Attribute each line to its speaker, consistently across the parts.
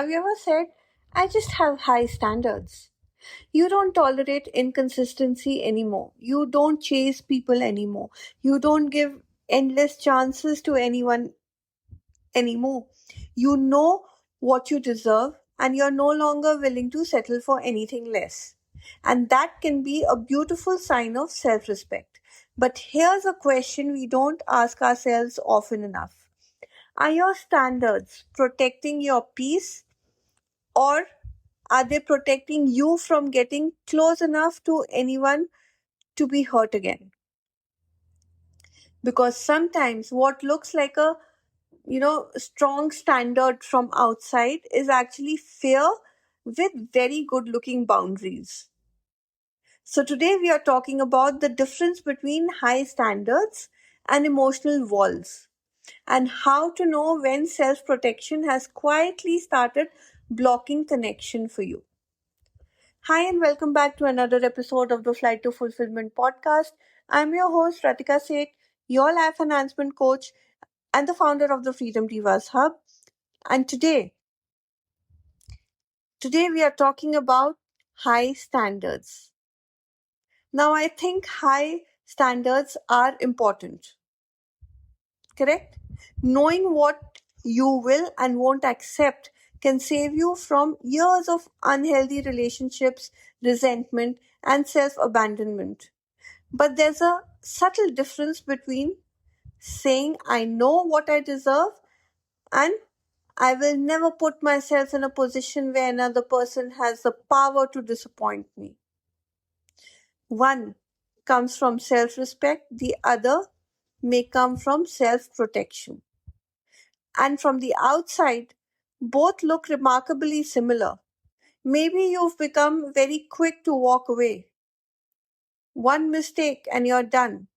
Speaker 1: Have you ever said, I just have high standards? You don't tolerate inconsistency anymore. You don't chase people anymore. You don't give endless chances to anyone anymore. You know what you deserve and you're no longer willing to settle for anything less. And that can be a beautiful sign of self respect. But here's a question we don't ask ourselves often enough. Are your standards protecting your peace, or are they protecting you from getting close enough to anyone to be hurt again? Because sometimes what looks like a strong standard from outside is actually fear with very good looking boundaries. So today we are talking about the difference between high standards and emotional walls, and how to know when self protection has quietly started blocking connection for you. Hi, and welcome back to another episode of the Flight to Fulfillment podcast. I'm your host, Ratika Seth, your life enhancement coach and the founder of the Freedom Divas Hub. And today we are talking about high standards. Now, I think high standards are important, correct? Knowing what you will and won't accept can save you from years of unhealthy relationships, resentment, and self abandonment. But there's a subtle difference between saying, I know what I deserve, and I will never put myself in a position where another person has the power to disappoint me. One comes from self respect, the other may come from self protection. And from the outside, both look remarkably similar. Maybe you've become very quick to walk away. One mistake and you're done.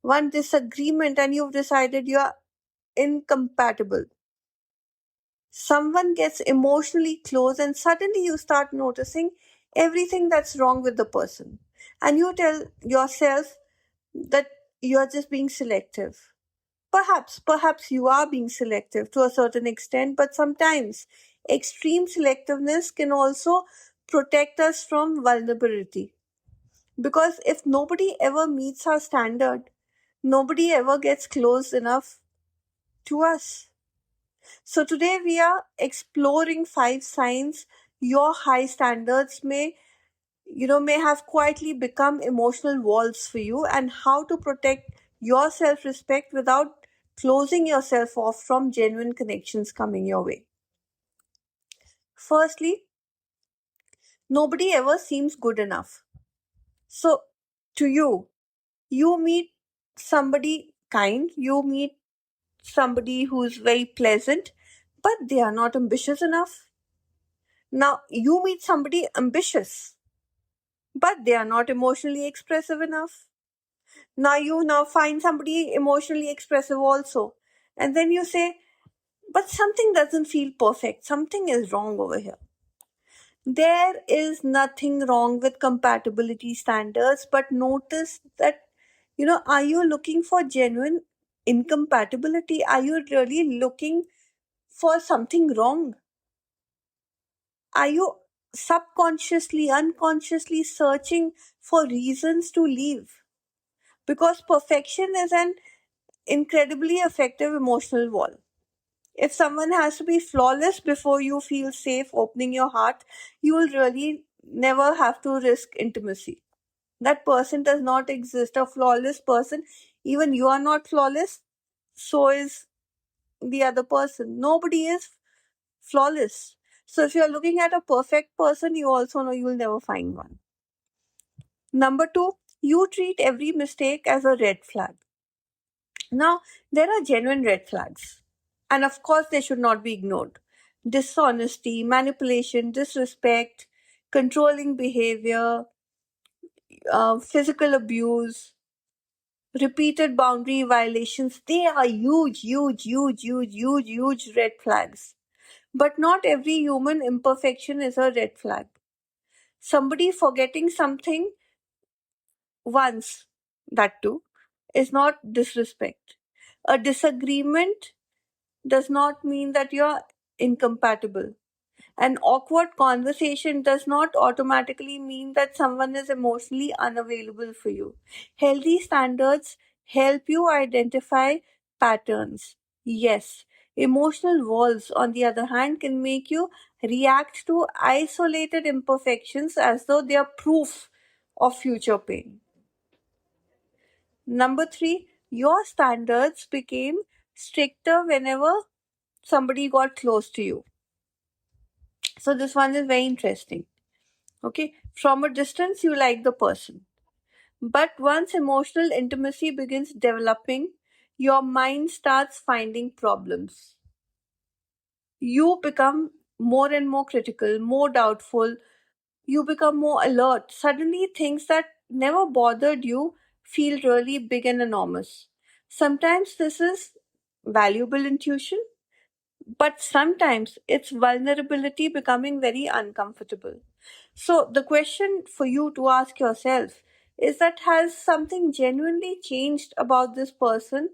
Speaker 1: One disagreement and you've decided you're incompatible. Someone gets emotionally close and suddenly you start noticing everything that's wrong with the person. And you tell yourself that you're just being selective. Perhaps you are being selective to a certain extent, but sometimes extreme selectiveness can also protect us from vulnerability. Because if nobody ever meets our standard, nobody ever gets close enough to us. So today we are exploring 5 signs your high standards may have quietly become emotional walls for you, and how to protect your self-respect without closing yourself off from genuine connections coming your way. Firstly, nobody ever seems good enough. So to you meet somebody kind, you meet somebody who's very pleasant, but they are not ambitious enough. Now you meet somebody ambitious, but they are not emotionally expressive enough. Now you now find somebody emotionally expressive also. And then you say, but something doesn't feel perfect. Something is wrong over here. There is nothing wrong with compatibility standards, but notice that, are you looking for genuine incompatibility? Are you really looking for something wrong? Are you subconsciously, unconsciously searching for reasons to leave? Because perfection is an incredibly effective emotional wall. If someone has to be flawless before you feel safe opening your heart, you will really never have to risk intimacy. That person does not exist. A flawless person, even you are not flawless, so is the other person. Nobody is flawless. So if you're looking at a perfect person, you also know you will never find one. Number two, you treat every mistake as a red flag. Now, there are genuine red flags, and of course, they should not be ignored. Dishonesty, manipulation, disrespect, controlling behavior, physical abuse, repeated boundary violations, they are huge red flags. But not every human imperfection is a red flag. Somebody forgetting something once, that too, is not disrespect. A disagreement does not mean that you're incompatible. An awkward conversation does not automatically mean that someone is emotionally unavailable for you. Healthy standards help you identify patterns. Yes, emotional walls, on the other hand, can make you react to isolated imperfections as though they are proof of future pain. Number three, your standards became stricter whenever somebody got close to you. So, this one is very interesting. Okay, from a distance, you like the person. But once emotional intimacy begins developing, your mind starts finding problems. You become more and more critical, more doubtful, you become more alert. Suddenly, things that never bothered you feel really big and enormous. Sometimes this is valuable intuition, but sometimes it's vulnerability becoming very uncomfortable. So, the question for you to ask yourself is that has something genuinely changed about this person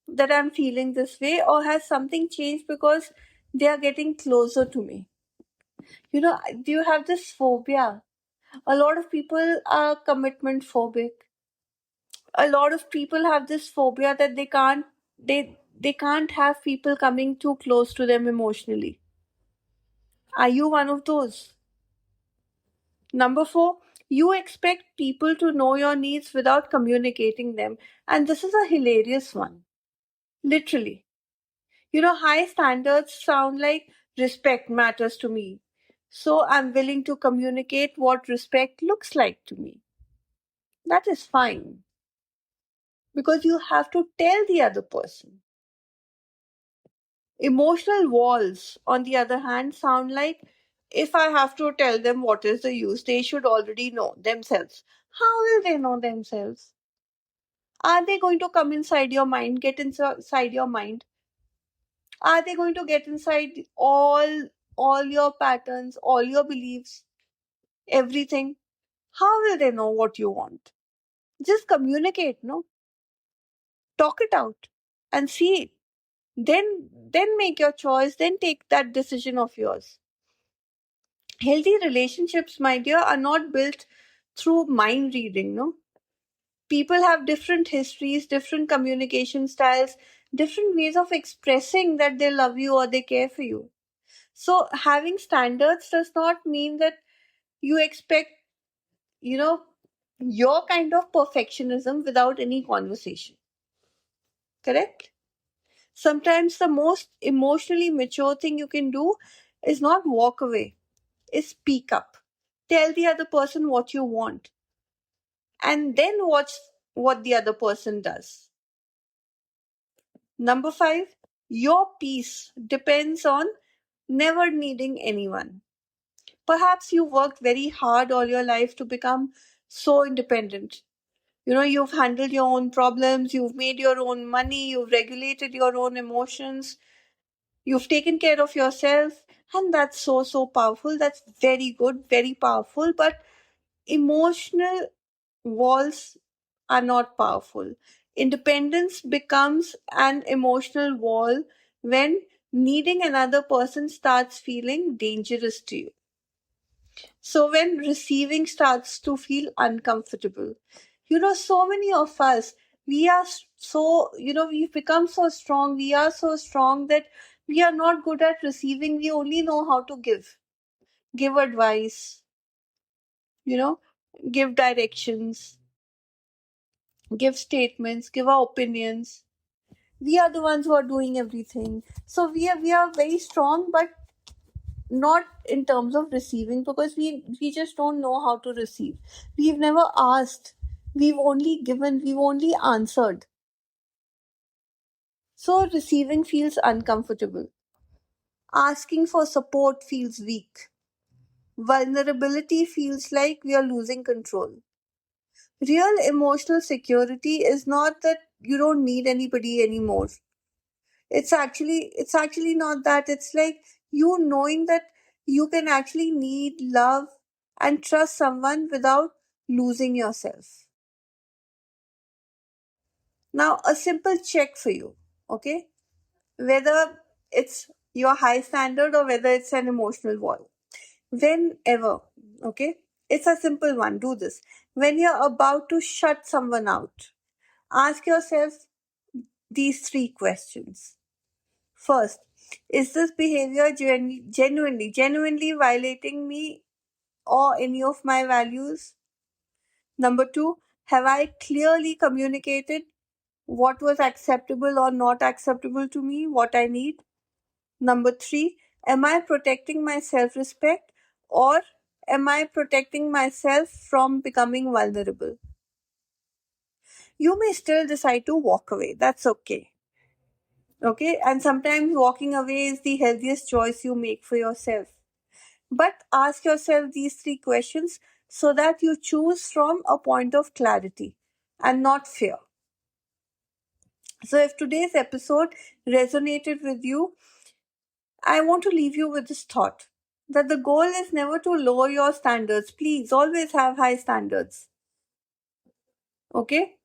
Speaker 1: that I'm feeling this way, or has something changed because they are getting closer to me? Do you have this phobia? A lot of people are commitment phobic. A lot of people have this phobia that they can't have people coming too close to them emotionally. Are you one of those? Number four, you expect people to know your needs without communicating them. And this is a hilarious one. Literally. High standards sound like respect matters to me. So I'm willing to communicate what respect looks like to me. That is fine because you have to tell the other person. Emotional walls, on the other hand, sound like if I have to tell them what is the use, they should already know themselves. How will they know themselves? Are they going to come inside your mind, get inside your mind? Are they going to get inside all your patterns, all your beliefs, everything? How will they know what you want? Just communicate, no? Talk it out and see it. Then make your choice, then take that decision of yours. Healthy relationships, my dear, are not built through mind reading, no? People have different histories, different communication styles, different ways of expressing that they love you or they care for you. So, having standards does not mean that you expect, you know, your kind of perfectionism without any conversation. Correct? Sometimes the most emotionally mature thing you can do is not walk away, is speak up. Tell the other person what you want and then watch what the other person does. Number five, your peace depends on never needing anyone. Perhaps you worked very hard all your life to become so independent. You've handled your own problems, you've made your own money, you've regulated your own emotions, you've taken care of yourself, and that's so, so powerful. That's very good, very powerful. But emotional walls are not powerful. Independence becomes an emotional wall when needing another person starts feeling dangerous to you. So, when receiving starts to feel uncomfortable, so many of us, we are so, we've become so strong, we are so strong that we are not good at receiving, we only know how to give advice, you know, give directions, give statements, give our opinions. We are the ones who are doing everything. So we are very strong, but not in terms of receiving because we just don't know how to receive. We've never asked. We've only given. We've only answered. So receiving feels uncomfortable. Asking for support feels weak. Vulnerability feels like we are losing control. Real emotional security is not that you don't need anybody anymore. It's actually not that. It's like you knowing that you can actually need love and trust someone without losing yourself. Now, a simple check for you, okay? Whether it's your high standard or whether it's an emotional wall. Whenever, okay, it's a simple one. Do this. When you're about to shut someone out, ask yourself these three questions. First, is this behavior genuinely violating me or any of my values? Number two, have I clearly communicated what was acceptable or not acceptable to me, what I need? Number three, am I protecting my self respect or am I protecting myself from becoming vulnerable? You may still decide to walk away. That's okay. Okay, and sometimes walking away is the healthiest choice you make for yourself. But ask yourself these three questions so that you choose from a point of clarity and not fear. So, if today's episode resonated with you, I want to leave you with this thought that the goal is never to lower your standards. Please always have high standards. Okay?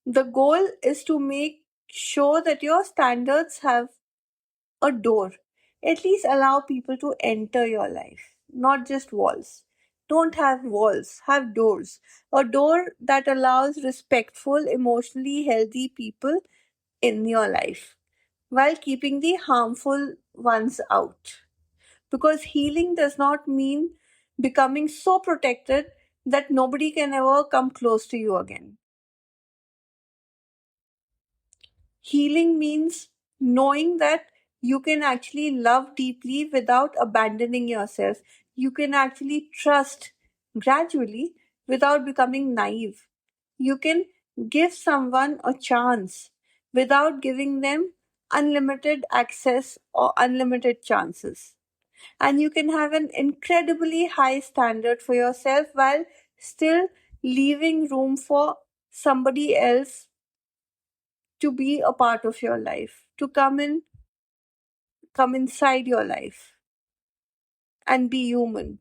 Speaker 1: The goal is to make sure that your standards have a door. At least allow people to enter your life, not just walls. Don't have walls, have doors. A door that allows respectful, emotionally healthy people in your life while keeping the harmful ones out. Because healing does not mean becoming so protected that nobody can ever come close to you again. Healing means knowing that you can actually love deeply without abandoning yourself. You can actually trust gradually without becoming naive. You can give someone a chance without giving them unlimited access or unlimited chances. And you can have an incredibly high standard for yourself while still leaving room for somebody else to be a part of your life, to come inside your life and be human.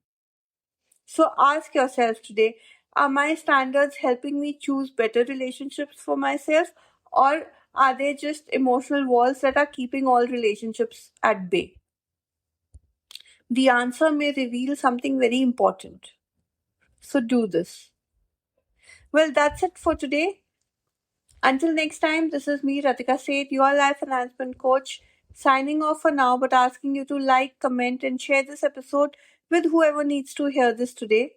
Speaker 1: So ask yourself today, are my standards helping me choose better relationships for myself, or are they just emotional walls that are keeping all relationships at bay? The answer may reveal something very important. So do this. Well, that's it for today. Until next time, this is me, Ratika Seth, your life enhancement coach, signing off for now, but asking you to like, comment, and share this episode with whoever needs to hear this today.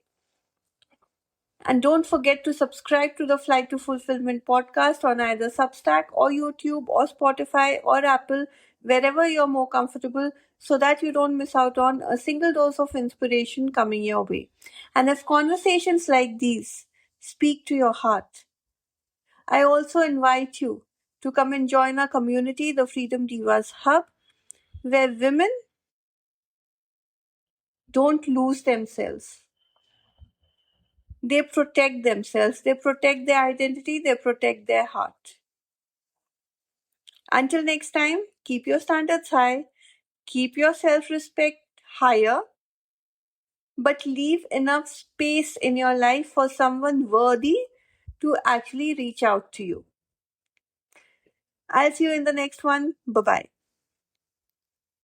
Speaker 1: And don't forget to subscribe to the Flight to Fulfillment podcast on either Substack or YouTube or Spotify or Apple, wherever you're more comfortable, so that you don't miss out on a single dose of inspiration coming your way. And if conversations like these speak to your heart, I also invite you to come and join our community, the Freedom Divas Hub, where women don't lose themselves. They protect themselves, they protect their identity, they protect their heart. Until next time, keep your standards high, keep your self respect higher, but leave enough space in your life for someone worthy to actually reach out to you. I'll see you in the next one. Bye bye.